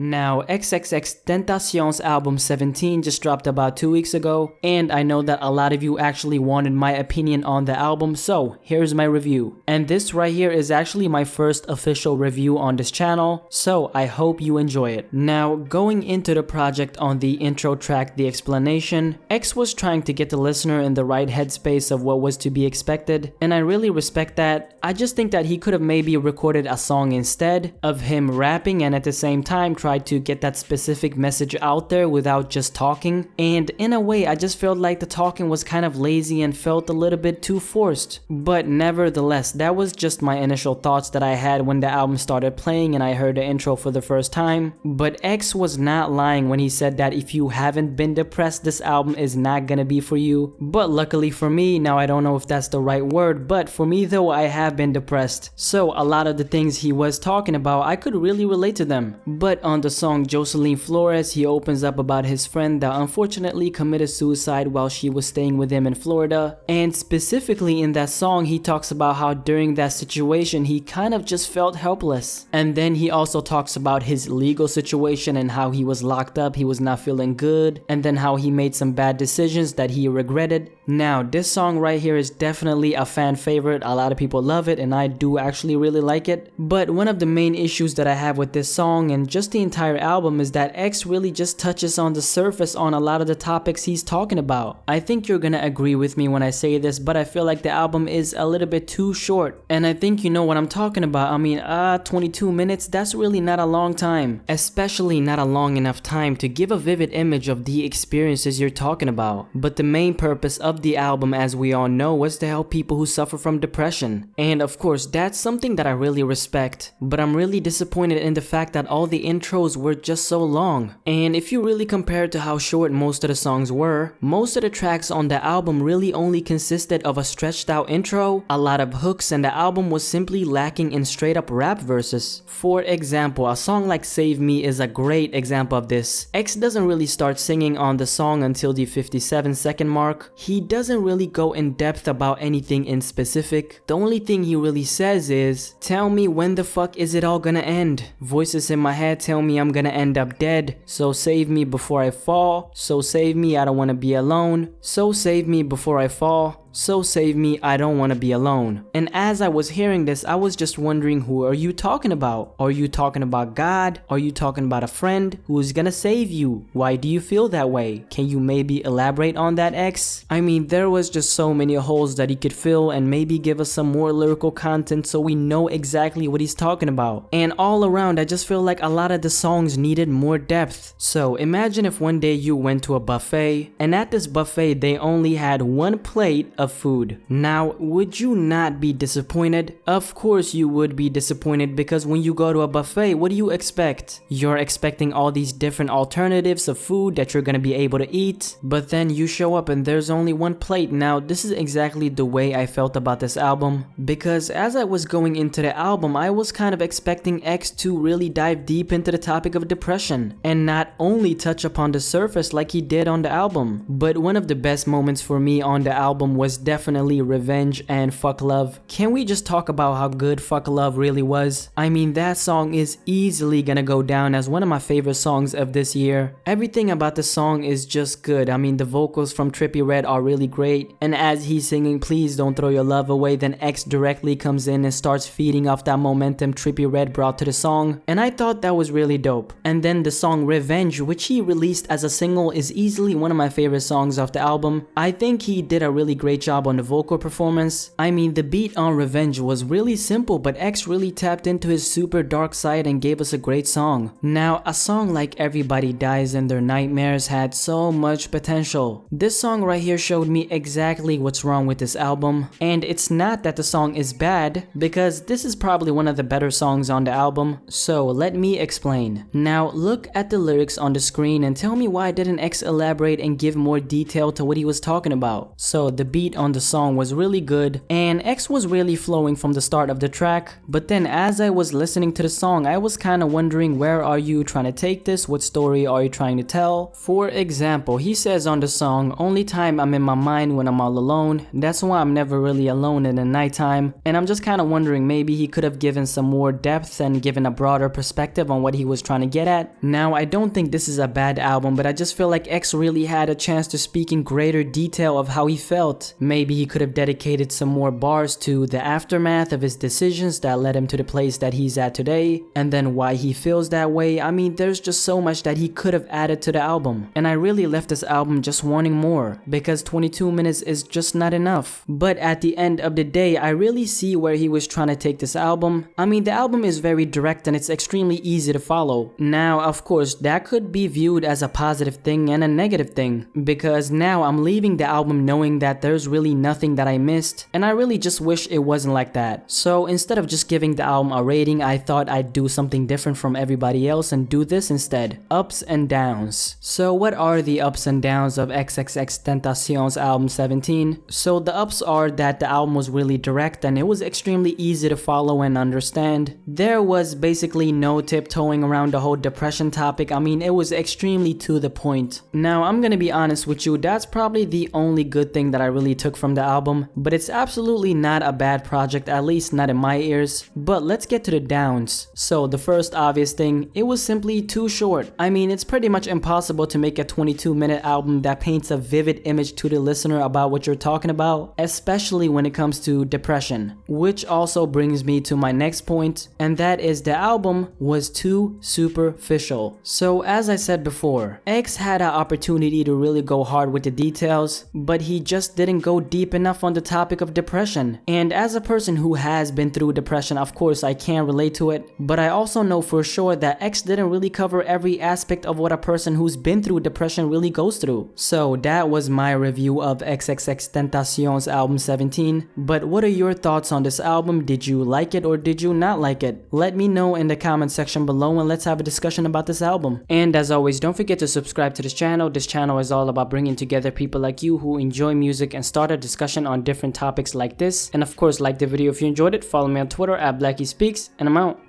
Now, XXXTentacion's album 17 just dropped about 2 weeks ago, and I know that a lot of you actually wanted my opinion on the album, so here's my review. And this right here is actually my first official review on this channel, so I hope you enjoy it. Now, going into the project on the intro track, The Explanation, X was trying to get the listener in the right headspace of what was to be expected, and I really respect that. I just think that he could have maybe recorded a song instead of him rapping and at the same time try to get that specific message out there without just talking. And in a way, I just felt like the talking was kind of lazy and felt a little bit too forced. But nevertheless, that was just my initial thoughts that I had when the album started playing and I heard the intro for the first time. But X was not lying when he said that if you haven't been depressed, this album is not gonna be for you. But luckily for me, now I don't know if that's the right word, but for me though, I have been depressed. So a lot of the things he was talking about, I could really relate to them. But on the song Jocelyn Flores, he opens up about his friend that unfortunately committed suicide while she was staying with him in Florida. And specifically in that song, he talks about how during that situation, he kind of just felt helpless. And then he also talks about his legal situation and how he was locked up, he was not feeling good, and then how he made some bad decisions that he regretted. Now, this song right here is definitely a fan favorite. A lot of people love it and I do actually really like it. But one of the main issues that I have with this song and just the entire album is that X really just touches on the surface on a lot of the topics he's talking about. I think you're gonna agree with me when I say this, but I feel like the album is a little bit too short. And I think you know what I'm talking about. I mean, 22 minutes, that's really not a long time. Especially not a long enough time to give a vivid image of the experiences you're talking about. But the main purpose of the album, as we all know, was to help people who suffer from depression. And of course, that's something that I really respect. But I'm really disappointed in the fact that all the intros were just so long. And if you really compare it to how short most of the songs were, most of the tracks on the album really only consisted of a stretched out intro, a lot of hooks, and the album was simply lacking in straight up rap verses. For example, a song like Save Me is a great example of this. X doesn't really start singing on the song until the 57-second mark. He doesn't really go in depth about anything in specific. The only thing he really says is, "Tell me when the fuck is it all gonna end? Voices in my head tell me I'm gonna end up dead. So save me before I fall. So save me, I don't wanna be alone. So save me before I fall. So save me, I don't want to be alone." And as I was hearing this, I was just wondering, who are you talking about? Are you talking about God? Are you talking about a friend who's gonna save you? Why do you feel that way? Can you maybe elaborate on that, X? I mean, there was just so many holes that he could fill and maybe give us some more lyrical content so we know exactly what he's talking about. And all around, I just feel like a lot of the songs needed more depth. So imagine if one day you went to a buffet and at this buffet they only had one plate of food. Now, would you not be disappointed? Of course you would be disappointed, because when you go to a buffet, what do you expect? You're expecting all these different alternatives of food that you're gonna be able to eat, but then you show up and there's only one plate. Now, this is exactly the way I felt about this album, because as I was going into the album, I was kind of expecting X to really dive deep into the topic of depression and not only touch upon the surface like he did on the album. But one of the best moments for me on the album was definitely Revenge and Fuck Love. Can we just talk about how good Fuck Love really was? I mean, that song is easily gonna go down as one of my favorite songs of this year. Everything about the song is just good. I mean, the vocals from Trippie Redd are really great, and as he's singing "Please Don't Throw Your Love Away," then X directly comes in and starts feeding off that momentum Trippie Redd brought to the song, and I thought that was really dope. And then the song Revenge, which he released as a single, is easily one of my favorite songs off the album. I think he did a really great job on the vocal performance. I mean, the beat on Revenge was really simple, but X really tapped into his super dark side and gave us a great song. Now, a song like Everybody Dies in Their Nightmares had so much potential. This song right here showed me exactly what's wrong with this album, and it's not that the song is bad, because this is probably one of the better songs on the album, so let me explain. Now, look at the lyrics on the screen and tell me why didn't X elaborate and give more detail to what he was talking about. So the beat beat on the song was really good, and X was really flowing from the start of the track, but then as I was listening to the song, I was kinda wondering, where are you trying to take this? What story are you trying to tell? For example, he says on the song, only time I'm in my mind when I'm all alone, that's why I'm never really alone in the nighttime, and I'm just kinda wondering, maybe he could have given some more depth and given a broader perspective on what he was trying to get at. Now, I don't think this is a bad album, but I just feel like X really had a chance to speak in greater detail of how he felt. Maybe he could have dedicated some more bars to the aftermath of his decisions that led him to the place that he's at today, and then why he feels that way. I mean, there's just so much that he could have added to the album, and I really left this album just wanting more, because 22 minutes is just not enough. But at the end of the day, I really see where he was trying to take this album. I mean, the album is very direct and it's extremely easy to follow. Now, of course, that could be viewed as a positive thing and a negative thing, because now I'm leaving the album knowing that there's really nothing that I missed, and I really just wish it wasn't like that. So instead of just giving the album a rating, I thought I'd do something different from everybody else and do this instead. Ups and downs. So what are the ups and downs of XXXTentacion's album 17? So the ups are that the album was really direct and it was extremely easy to follow and understand. There was basically no tiptoeing around the whole depression topic. I mean, it was extremely to the point. Now, I'm gonna be honest with you, that's probably the only good thing that I really took from the album, but it's absolutely not a bad project, at least not in my ears. But let's get to the downs. So the first obvious thing, it was simply too short. I mean, it's pretty much impossible to make a 22-minute album that paints a vivid image to the listener about what you're talking about, especially when it comes to depression. Which also brings me to my next point, and that is the album was too superficial. So as I said before, X had an opportunity to really go hard with the details, but he just didn't go deep enough on the topic of depression. And as a person who has been through depression, of course I can relate to it, but I also know for sure that X didn't really cover every aspect of what a person who's been through depression really goes through. So that was my review of XXXTentacion's album 17. But what are your thoughts on this album? Did you like it or did you not like it? Let me know in the comment section below and let's have a discussion about this album. And as always, don't forget to subscribe to this channel. This channel is all about bringing together people like you who enjoy music and start a discussion on different topics like this. And of course, like the video if you enjoyed it. Follow me on Twitter at BlackySpeakz, and I'm out.